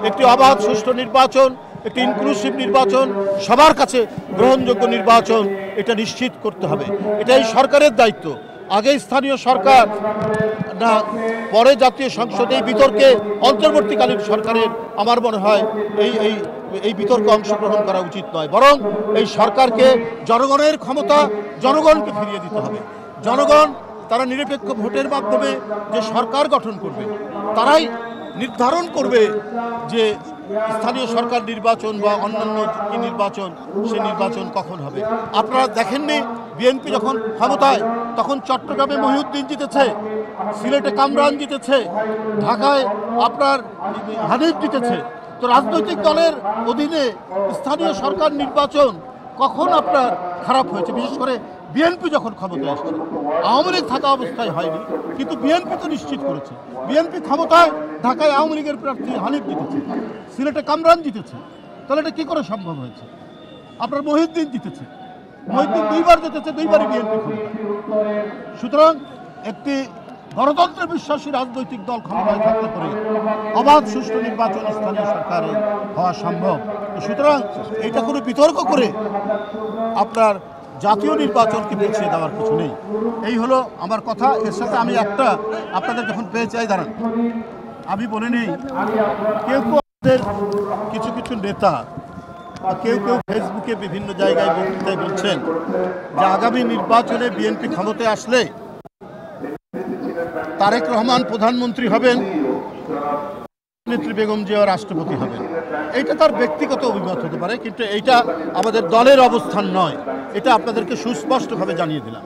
একটি অবাধ সুষ্ঠু নির্বাচন, একটি ইনক্লুসিভ নির্বাচন, সবার কাছে গ্রহণযোগ্য নির্বাচন, এটা নিশ্চিত করতে হবে। এটাই সরকারের দায়িত্ব। আগে স্থানীয় সরকার না পরে জাতীয় সংসদে এই বিতর্কে অন্তর্বর্তীকালীন সরকারের আমার মনে হয় এই বিতর্কে অংশগ্রহণ করা উচিত নয়, বরং এই সরকারকে জনগণের ক্ষমতা জনগণকে ফিরিয়ে দিতে হবে। জনগণ তারা নিরপেক্ষ ভোটের মাধ্যমে যে সরকার গঠন করবে, তারাই নির্ধারণ করবে যে স্থানীয় সরকার নির্বাচন বা অন্যান্য কি নির্বাচন, সে নির্বাচন কখন হবে। আপনারা দেখেননি বিএনপি যখন ক্ষমতায়, তখন চট্টগ্রামে মহিউদ্দিন জিতেছে, সিলেটে কামরান জিতেছে, ঢাকায় আপনার হানিফ জিতেছে। তো রাজনৈতিক দলের অধীনে স্থানীয় সরকার নির্বাচন কখন আপনার খারাপ হয়েছে? বিশেষ করে বিএনপি যখন ক্ষমতায় আসছে, আওয়ামী লীগ থাকা অবস্থায় হয়নি, কিন্তু বিএনপি তো নিশ্চিত করেছে। বিএনপি ক্ষমতায় ঢাকায় আওয়ামী লীগের প্রার্থী হানিফ জিতেছে, সিলেটে কামরান জিতেছে। তাহলে এটা কী করে সম্ভব হয়েছে? আপনার মহিউদ্দিন জিতেছে, মহিউদ্দিন দুইবার জিতেছে, দুইবারই বিএনপি ক্ষমতায়। সুতরাং একটি গণতন্ত্রে বিশ্বাসী রাজনৈতিক দল ক্ষমতায় থাকতে পারে অবাধ সুষ্ঠু নির্বাচন স্থানীয় সরকারে হওয়া সম্ভব। সুতরাং এটা কোনো বিতর্ক করে আপনার জাতীয় নির্বাচনকে পিছিয়ে দেওয়ার কিছু নেই। এই হলো আমার কথা। এর সাথে আমি একটা আপনাদের যখন পেয়ে চাই, দাঁড়ান, আমি বলে নেই, কেউ কেউ আমাদের কিছু কিছু নেতা বা কেউ কেউ ফেসবুকে বিভিন্ন জায়গায় বক্তৃতায় বলছেন যে আগামী নির্বাচনে বিএনপি ক্ষমতায় আসলে তারেক রহমান প্রধানমন্ত্রী হবেন, নেত্রী বেগম জিয়া রাষ্ট্রপতি হবেন। এটা তার ব্যক্তিগত অভিমত হতে পারে, কিন্তু এইটা আমাদের দলের অবস্থান নয়। এটা আপনাদেরকে সুস্পষ্টভাবে জানিয়ে দিলাম।